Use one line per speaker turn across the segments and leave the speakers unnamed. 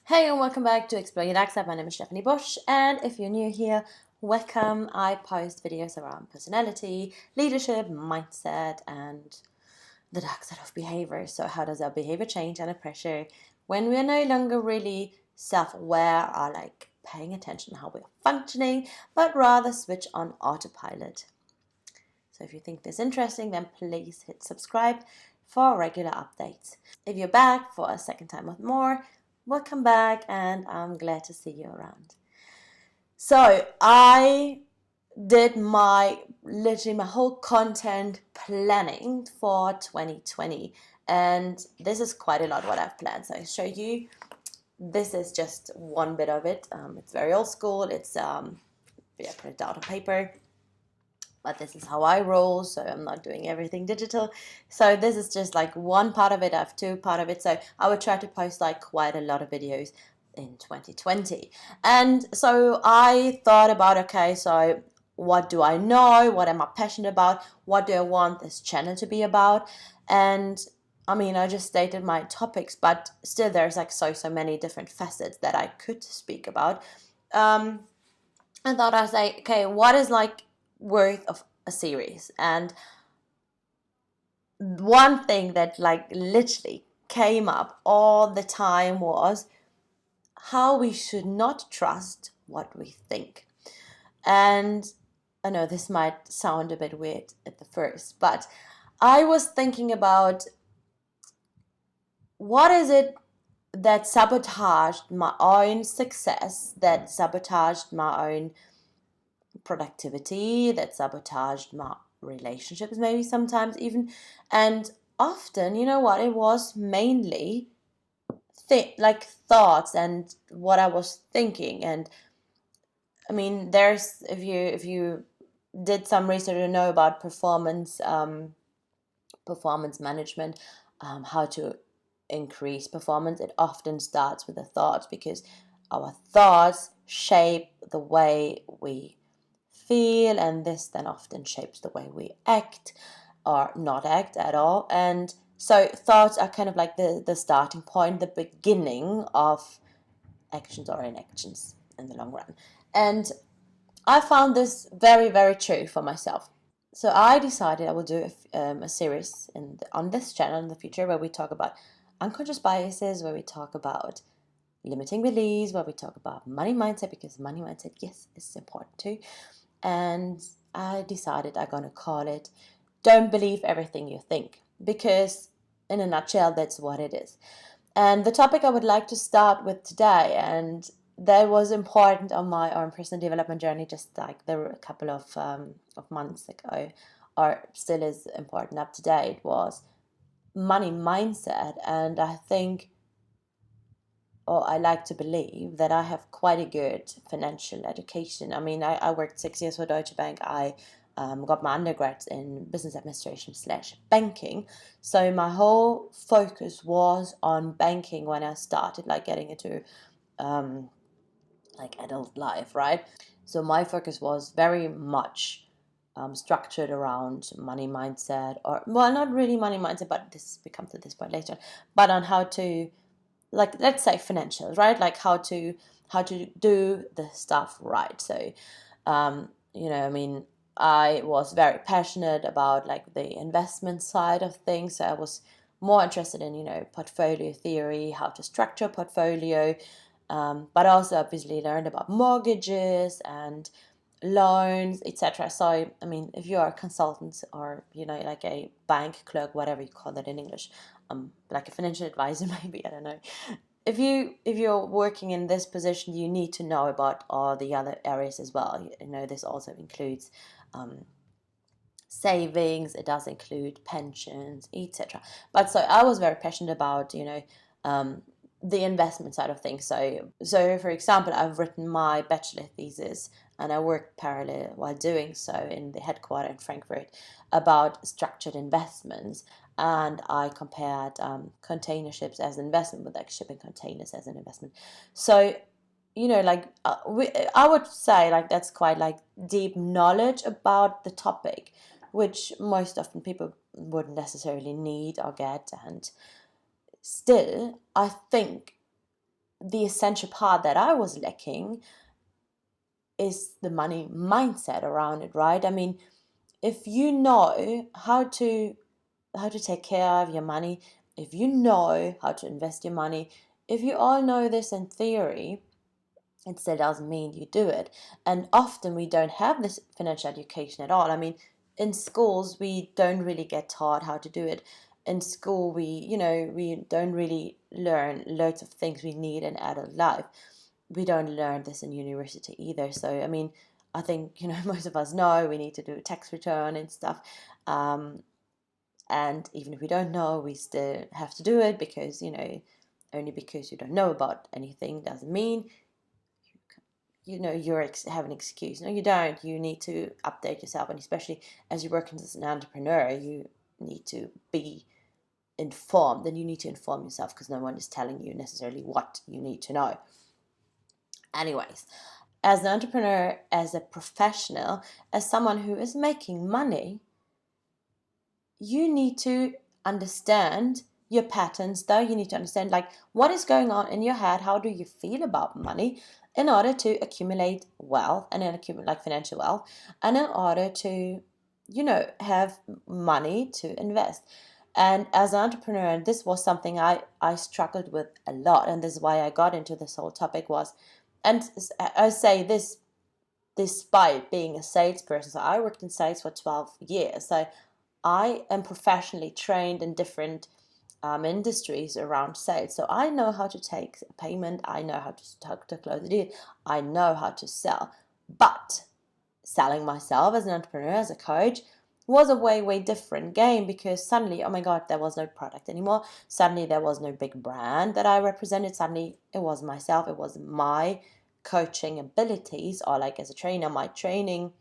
Hey and welcome back to Explore Your Dark Side. My name is Stephanie Bosch, and if you're new here, welcome. I post videos around personality, leadership, mindset, and the dark side of behavior. So how does our behavior change under pressure when we're no longer really self-aware or like paying attention to how we're functioning, but rather switch on autopilot. So if you think this is interesting, then please hit subscribe for regular updates. If you're back for a second time or more, welcome back, and I'm glad to see you around. So I did literally my whole content planning for 2020, and this is quite a lot what I've planned. So I'll show you. This is just one bit of it. It's very old school. It's put it down on paper. But this is how I roll, so I'm not doing everything digital. So this is just like one part of it. I have two part of it. So I would try to post like quite a lot of videos in 2020. And so I thought about, okay, so what do I know? What am I passionate about? What do I want this channel to be about? And I mean, I just stated my topics, but still there's like so many different facets that I could speak about. I thought I was like, okay, what is like worth of a series? And one thing that like literally came up all the time was how we should not trust what we think. And I know this might sound a bit weird at the first, but I was thinking about what is it that sabotaged my own success, that sabotaged my own productivity, that sabotaged my relationships, maybe sometimes even. And often, you know what, it was mainly like thoughts and what I was thinking. And I mean, there's if you did some research or know about performance management, how to increase performance, it often starts with the thoughts, because our thoughts shape the way we feel, and this then often shapes the way we act or not act at all. And so thoughts are kind of like the starting point, the beginning of actions or inactions in the long run. And I found this very true for myself. So I decided I will do a series on this channel in the future where we talk about unconscious biases, where we talk about limiting beliefs, where we talk about money mindset, because money mindset, yes, is important too. And I decided I'm going to call it Don't Believe Everything You Think, because in a nutshell, that's what it is. And the topic I would like to start with today, and that was important on my own personal development journey, just like there were a couple of months ago, or still is important up to date, was money mindset. And I think, or I like to believe, that I have quite a good financial education. I mean, I worked 6 years for Deutsche Bank. I got my undergrads in business administration / banking. So my whole focus was on banking when I started like getting into like adult life, right? So my focus was very much structured around money mindset, or well, not really money mindset, but we come to this point later, but on how to, like, let's say financials, right? Like how to do the stuff right. So I mean, I was very passionate about like the investment side of things. So I was more interested in portfolio theory, how to structure a portfolio, but also obviously learned about mortgages and loans, etc. So I mean, if you are a consultant or like a bank clerk, whatever you call that in English, like a financial advisor, maybe, I don't know. If you're working in this position, you need to know about all the other areas as well. This also includes savings. It does include pensions, etc. But so I was very passionate about the investment side of things. So for example, I've written my bachelor thesis, and I worked parallel while doing so in the headquarters in Frankfurt about structured investments. And I compared container ships as an investment with like shipping containers as an investment. So I would say like that's quite like deep knowledge about the topic, which most often people wouldn't necessarily need or get. And still, I think the essential part that I was lacking is the money mindset around it, right? I mean, if you know how to take care of your money, if you know how to invest your money, if you all know this in theory, it still doesn't mean you do it. And often we don't have this financial education at all. I mean, in schools we don't really get taught how to do it. In school we don't really learn loads of things we need in adult life. We don't learn this in university either. So I mean, I think most of us know we need to do a tax return and stuff. And even if we don't know, we still have to do it because only because you don't know about anything doesn't mean you have an excuse. No, you don't. You need to update yourself, and especially as you're working as an entrepreneur, you need to be informed, and you need to inform yourself because no one is telling you necessarily what you need to know. Anyways, as an entrepreneur, as a professional, as someone who is making money, you need to understand your patterns, though. You need to understand what is going on in your head. How do you feel about money in order to accumulate wealth and then accumulate financial wealth, and in order to have money to invest. And as an entrepreneur, this was something I struggled with a lot, and this is why I got into this whole topic and I say this despite being a salesperson. So I worked in sales for 12 years. So I am professionally trained in different industries around sales. So I know how to take a payment. I know how to close a deal. I know how to sell. But selling myself as an entrepreneur, as a coach, was a way, way different game, because suddenly, oh my God, there was no product anymore. Suddenly there was no big brand that I represented. Suddenly it was myself. It was my coaching abilities, or as a trainer, my training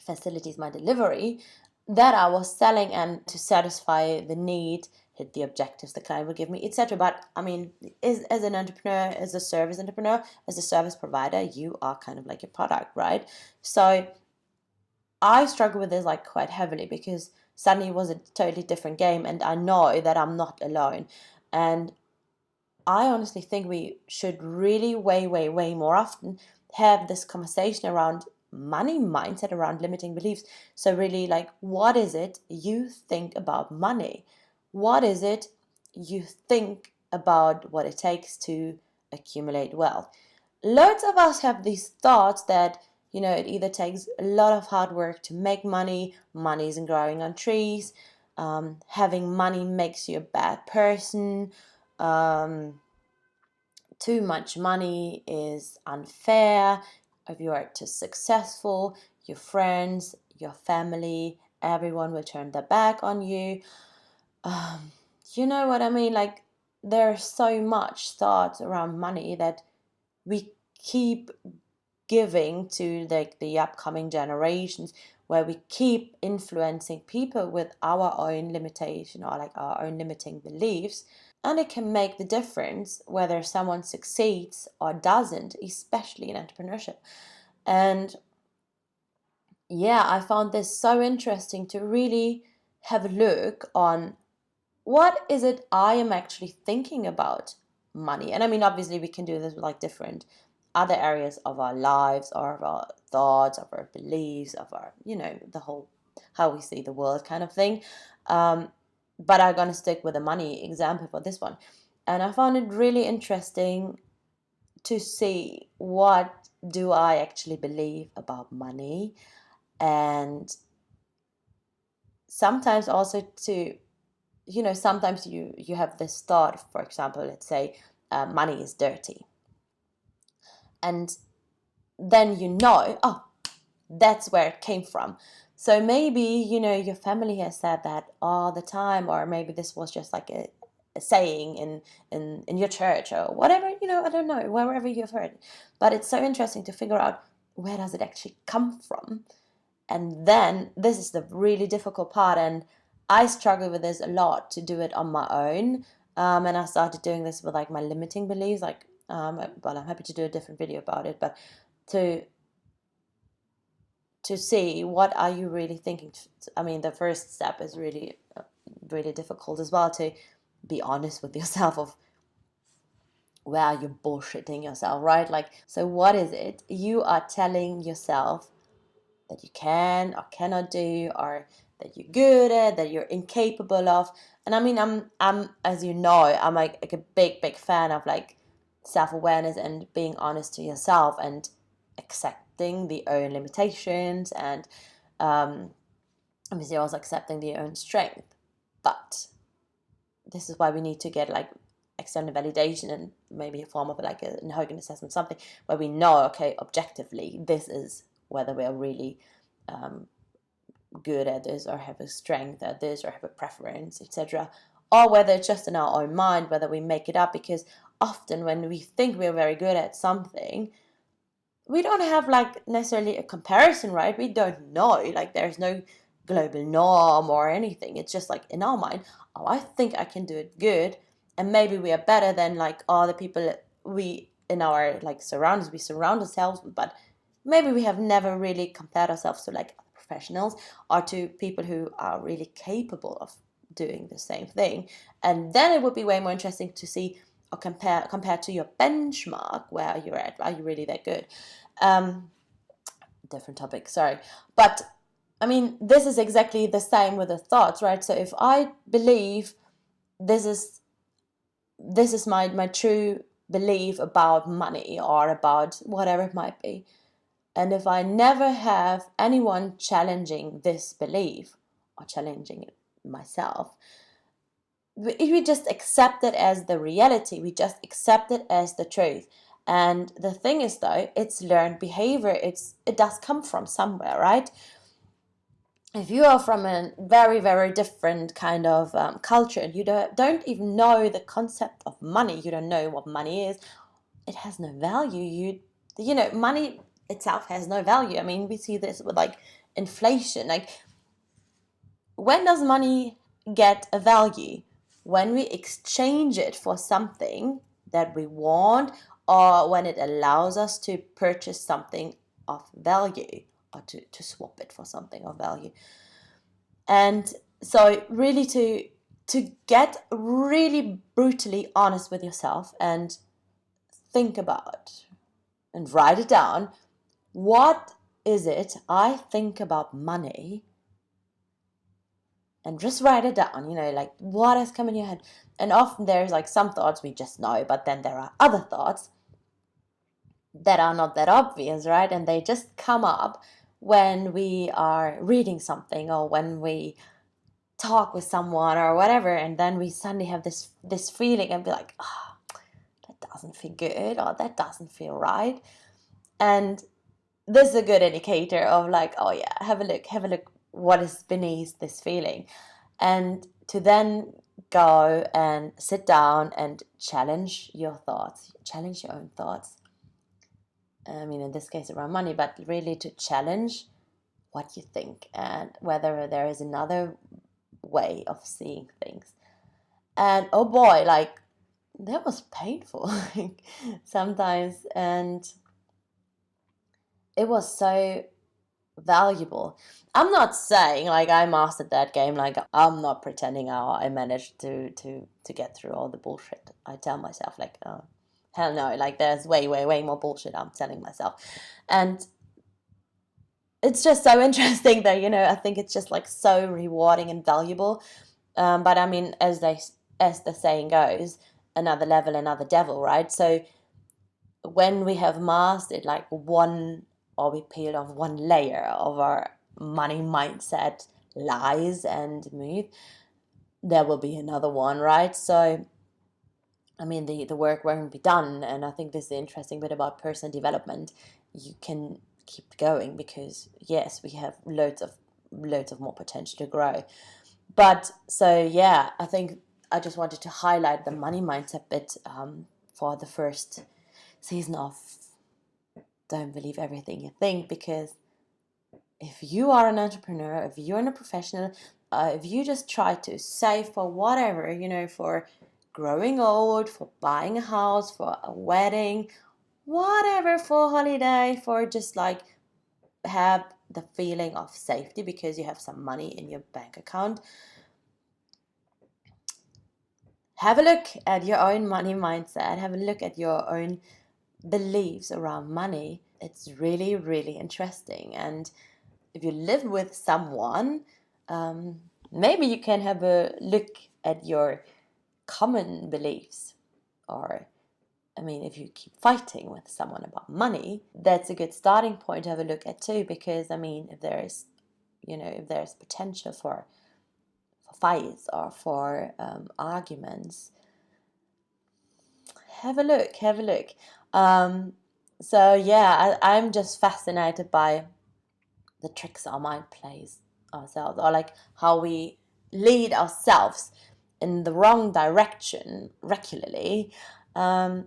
facilities, my delivery, that I was selling, and to satisfy the need, hit the objectives the client would give me, etc. But I mean, as an entrepreneur, as a service entrepreneur, as a service provider, you are kind of like a product, right? So I struggle with this quite heavily, because suddenly it was a totally different game, and I know that I'm not alone. And I honestly think we should really way, way, way more often have this conversation around money mindset, around limiting beliefs. So really, what is it you think about money? What is it you think about what it takes to accumulate wealth? Loads of us have these thoughts that it either takes a lot of hard work to make money isn't growing on trees, having money makes you a bad person, too much money is unfair, if you are too successful, your friends, your family, everyone will turn their back on you. You know what I mean? There's so much thoughts around money that we keep giving to the upcoming generations, where we keep influencing people with our own limitation, or our own limiting beliefs. And it can make the difference whether someone succeeds or doesn't, especially in entrepreneurship. And yeah, I found this so interesting to really have a look on what is it I am actually thinking about money. And I mean, obviously we can do this with different other areas of our lives, or of our thoughts, of our beliefs, of our, the whole, how we see the world kind of thing. But I'm going to stick with the money example for this one. And I found it really interesting to see what do I actually believe about money. And sometimes also to, sometimes you have this thought, for example, let's say money is dirty. And then oh, that's where it came from. So maybe, your family has said that all the time, or maybe this was just a saying in your church or whatever, I don't know, wherever you've heard. But it's so interesting to figure out, where does it actually come from? And then this is the really difficult part, and I struggle with this a lot, to do it on my own. And I started doing this with my limiting beliefs, well, I'm happy to do a different video about it, but to see what are you really thinking. I mean, the first step is really, really difficult as well, to be honest with yourself of where you're bullshitting yourself, right? Like, so what is it? You are telling yourself that you can or cannot do, or that you're good at, that you're incapable of. And I mean, I'm as you know, I'm like a big fan of like self-awareness and being honest to yourself and accepting the own limitations, and obviously also accepting the own strength. But this is why we need to get like external validation, and maybe a form of like a Hogan assessment, something where we know, okay, objectively, this is whether we're really good at this, or have a strength at this, or have a preference, etc. Or whether it's just in our own mind, whether we make it up, because often when we think we're very good at something, we don't have like necessarily a comparison, right? We don't know, like there's no global norm or anything. It's just like in our mind, oh, I think I can do it good, and maybe we are better than like all the people we in our like surroundings we surround ourselves with, but maybe we have never really compared ourselves to like professionals or to people who are really capable of doing the same thing. And then it would be way more interesting to see or compare to your benchmark, where you're at. Are you really that good? Different topic, sorry. But I mean, this is exactly the same with the thoughts, right? So if I believe this is my true belief about money or about whatever it might be, and if I never have anyone challenging this belief or challenging it myself, we just accept it as the reality. We just accept it as the truth. And the thing is, though, it's learned behavior. It does come from somewhere, right? If you are from a very different kind of culture, and you don't even know the concept of money, you don't know what money is, it has no value. You know, money itself has no value. I mean, we see this with like inflation. Like, when does money get a value? When we exchange it for something that we want, or when it allows us to purchase something of value, or to swap it for something of value. And so really to get really brutally honest with yourself and think about and write it down. What is it I think about money? And just write it down, you know, like what has come in your head. And often there's like some thoughts we just know, but then there are other thoughts that are not that obvious, right? And they just come up when we are reading something, or when we talk with someone or whatever, and then we suddenly have this feeling and be like, oh, that doesn't feel good, or that doesn't feel right. And this is a good indicator of like, oh yeah, have a look what is beneath this feeling, and to then go and sit down and challenge your thoughts, challenge your own thoughts. I mean, in this case around money, but really to challenge what you think and whether there is another way of seeing things. And oh boy, like that was painful sometimes, and it was so valuable. I'm not saying like I mastered that game, like I'm not pretending I managed to get through all the bullshit I tell myself, like oh hell no, like there's way more bullshit I'm telling myself. And it's just so interesting though, you know, I think it's just like so rewarding and valuable. But I mean, as the saying goes, another level, another devil, right? So when we have mastered like one, or we peeled off one layer of our money mindset lies and myth, there will be another one, right? So I mean, the work won't be done. And I think this is the interesting bit about personal development. You can keep going because yes, we have loads of more potential to grow. But so yeah, I think I just wanted to highlight the money mindset bit for the first season of Don't Believe Everything You Think, because if you are an entrepreneur, if you're a professional, if you just try to save for whatever, you know, for growing old, for buying a house, for a wedding, whatever, for holiday, for just like have the feeling of safety because you have some money in your bank account, have a look at your own money mindset, have a look at your own beliefs around money. It's really, really interesting. And if you live with someone, maybe you can have a look at your common beliefs. Or, I mean, if you keep fighting with someone about money, that's a good starting point to have a look at too, because, I mean, if there's potential for fights or for arguments, have a look. So yeah, I'm just fascinated by the tricks our mind plays ourselves, or like how we lead ourselves in the wrong direction regularly,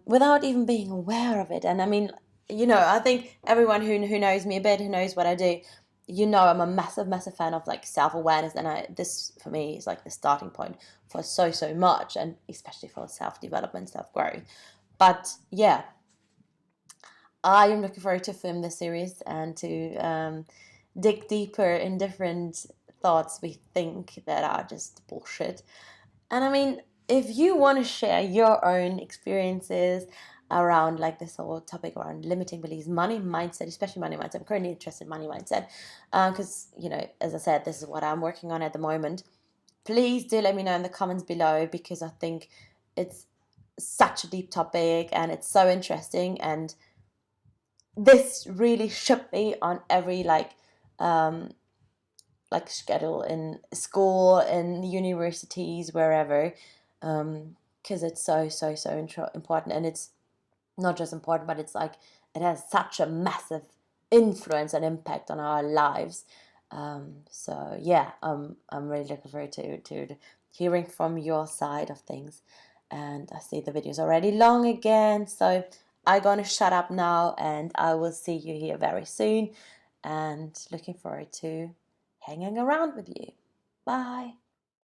without even being aware of it. And I mean, I think everyone who knows me a bit, who knows what I do, I'm a massive fan of like self-awareness, and this for me is like the starting point for so much, and especially for self-development, self-growth. But yeah, I am looking forward to film this series and to dig deeper in different thoughts we think that are just bullshit. And I mean, if you want to share your own experiences around like this whole topic around limiting beliefs, money mindset, especially money mindset, I'm currently interested in money mindset because, as I said, this is what I'm working on at the moment. Please do let me know in the comments below, because I think it's such a deep topic and it's so interesting, and this really should be on every schedule in school, in universities, wherever, because it's so important. And it's not just important, but it's like it has such a massive influence and impact on our lives. So yeah, I'm really looking forward to hearing from your side of things. And I see the video's already long again, so I'm gonna shut up now, and I will see you here very soon, and looking forward to hanging around with you. Bye.